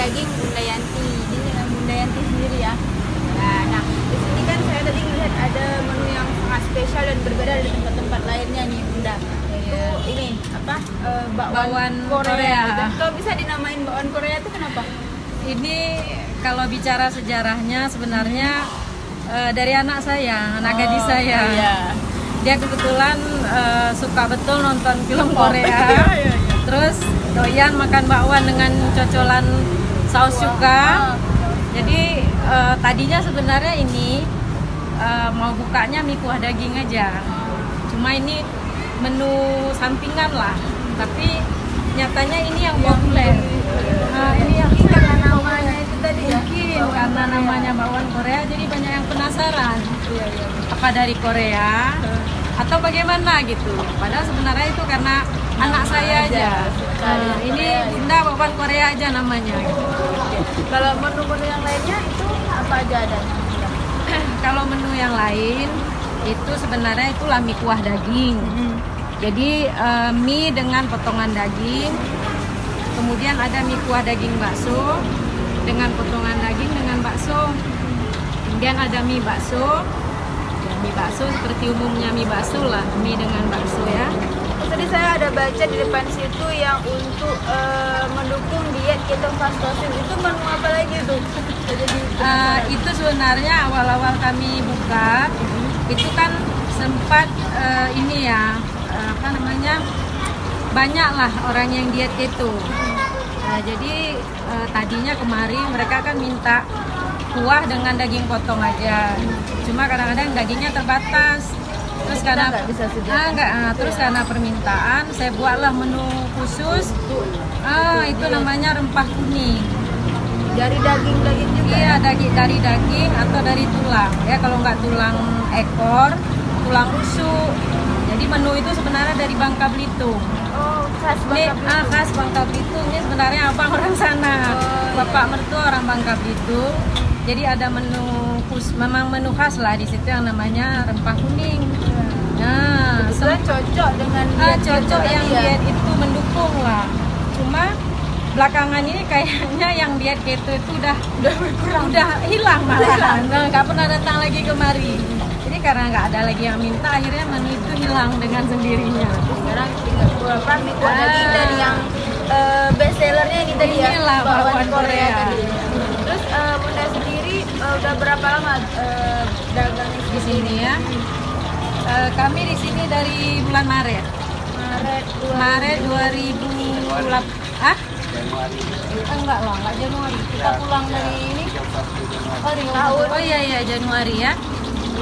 daging Bunda Yanti. Ini dengan Bunda Yanti sendiri ya. Nah, di sini kan saya tadi melihat ada menu yang sangat spesial dan berbeda dari tempat-tempat lainnya nih Bunda. Itu ini apa? Bakwan Korea. Dan kalau bisa dinamain bakwan Korea itu kenapa? Ini kalau bicara sejarahnya sebenarnya dari anak saya, anak gadis saya. Iya. Dia kebetulan suka betul nonton film Korea. Terus doyan makan bakwan dengan cocolan saus cuka. Jadi tadinya sebenarnya ini mau bukanya mie kuah daging aja. Cuma ini menu sampingan lah. Tapi nyatanya ini yang populer. Ini yang Karena namanya itu tadi ya. mungkin karena namanya bakwan Korea jadi banyak yang penasaran. Apa dari Korea atau bagaimana gitu. Padahal sebenarnya itu karena anak saya aja. Ini Bunda bakwan Korea aja namanya. Gitu. Kalau menu-menu yang lainnya itu apa aja adanya? Kalau menu yang lain itu sebenarnya itu mie kuah daging. Jadi mie dengan potongan daging. Kemudian ada mie kuah daging bakso dengan potongan daging dengan bakso. Kemudian ada mie bakso. Ya, mie bakso seperti umumnya mie bakso lah, mie dengan bakso ya. Tadi saya ada baca di depan situ yang untuk mendukung diet ketofastosis itu menu apa lagi tuh? Itu sebenarnya awal-awal kami buka itu kan sempat ini ya apa namanya banyak lah orang yang diet keto. Jadi tadinya kemarin mereka kan minta kuah dengan daging potong aja. Cuma kadang-kadang dagingnya terbatas. Terus karena terus karena permintaan saya buatlah menu khusus. Itu namanya rempah kuning. Dari daging juga. Iya, dari daging atau dari tulang. Ya kalau nggak tulang ekor, tulang rusuk. Jadi menu itu sebenarnya dari Bangka Belitung. Oh, khas Bangka Belitung. Khas Bangka Belitung. Ini sebenarnya abang orang sana. Bapak mertua orang Bangka Belitung. Jadi ada menu khusus, memang menu khas lah di situ yang namanya rempah kuning. Nah, cocok dengan cocok yang diet itu mendukung lah. Cuma belakangan ini kayaknya yang diet keto itu udah berkurang, udah hilang malahan. Nggak pernah datang lagi kemari. Jadi karena nggak ada lagi yang minta, akhirnya menu itu hilang dengan sendirinya. Sekarang tinggal beberapa mie kuah daging dari yang best sellernya ini tadi ya, Inilah bakwan Korea. Tadi. Terus Bunda sendiri udah berapa lama dagang Di sini ya? Kami di sini dari bulan Maret. Maret 2008. Hah? Enggak lah, enggak Januari. Kita pulang dari ini. Oh iya Januari ya.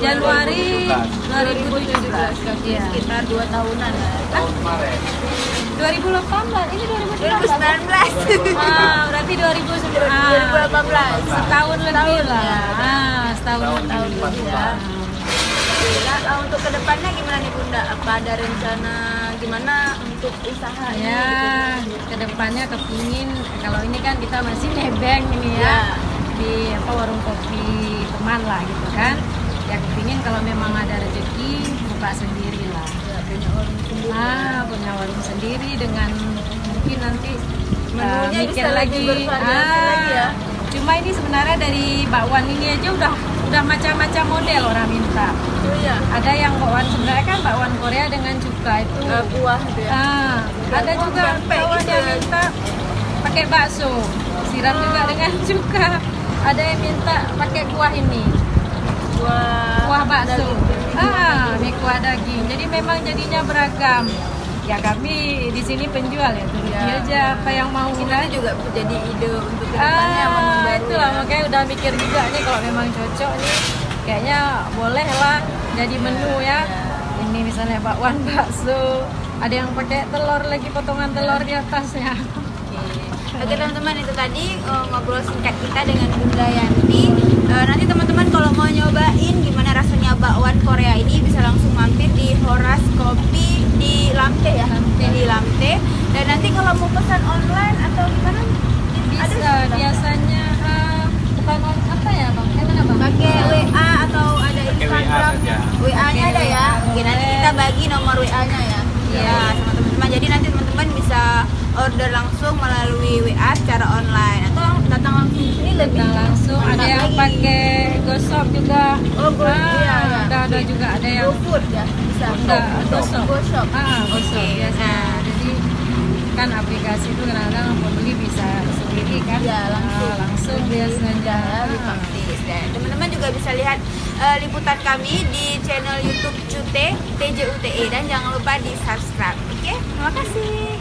Januari 2017. Iya. Sekitar 2 tahunan. 2018. Ini 2019. 2019. Berarti 2018. Setahun lebih lah. Setahun lebih ya. Nah, untuk kedepannya gimana nih Bunda? Apa ada rencana gimana untuk usaha ya gitu? Kedepannya kepingin kalau ini kan kita masih nebeng ini ya di warung kopi teman lah gitu kan ya, kepingin kalau memang ada rezeki buka sendiri lah punya warung sendiri dengan mungkin nanti mikir lagi ya. Cuma ini sebenarnya dari bakwan ini aja udah macam-macam model orang minta. Iya. Ada yang bakwan sebenarnya kan bakwan Korea dengan cuka itu buah gitu ya. Ada juga bakwan yang minta pakai bakso, siram juga dengan cuka. Ada yang minta pakai kuah ini. Kuah bakso. Mie kuah daging. Jadi memang jadinya beragam. Ya kami di sini penjual ya, turuti aja apa yang mau kita juga jadi ide untuk kedepannya itulah makanya udah mikir juga nih kalau memang cocok nih kayaknya boleh lah jadi menu ya. Ini misalnya bakwan bakso, ada yang pakai telur lagi, potongan telur di atasnya. Oke teman-teman, itu tadi ngobrol singkat kita dengan Bunda Yanti. Nanti teman-teman kalau mau nyobain gimana rasanya bakwan Korea ini bisa langsung mampir di Horas Kopi di Lamte ya, di Lamte. Dan nanti kalau mau pesan online atau gimana bisa biasanya bukan apa ya bang? Pakai WA atau ada Instagram? WA-nya ada ya. Oke, nanti kita bagi nomor WA-nya ya. Iya, sama teman-teman Jadi nanti teman-teman bisa order langsung melalui WA secara online atau datang langsung sini lebih langsung. Ada yang lagi. pakai GoShop juga. Oh, iya, iya. Ada juga ada yang GoFood ya bisa. enggak GoShop. GoShop. GoShop Oke. biasa. Nah, Jadi kan aplikasi itu kadang-kadang pembeli bisa sendiri kan. ya Langsung biasanya. lebih praktis. Dan teman-teman juga bisa lihat liputan kami di channel YouTube Cute TJUTE dan jangan lupa di subscribe. Oke, terima kasih.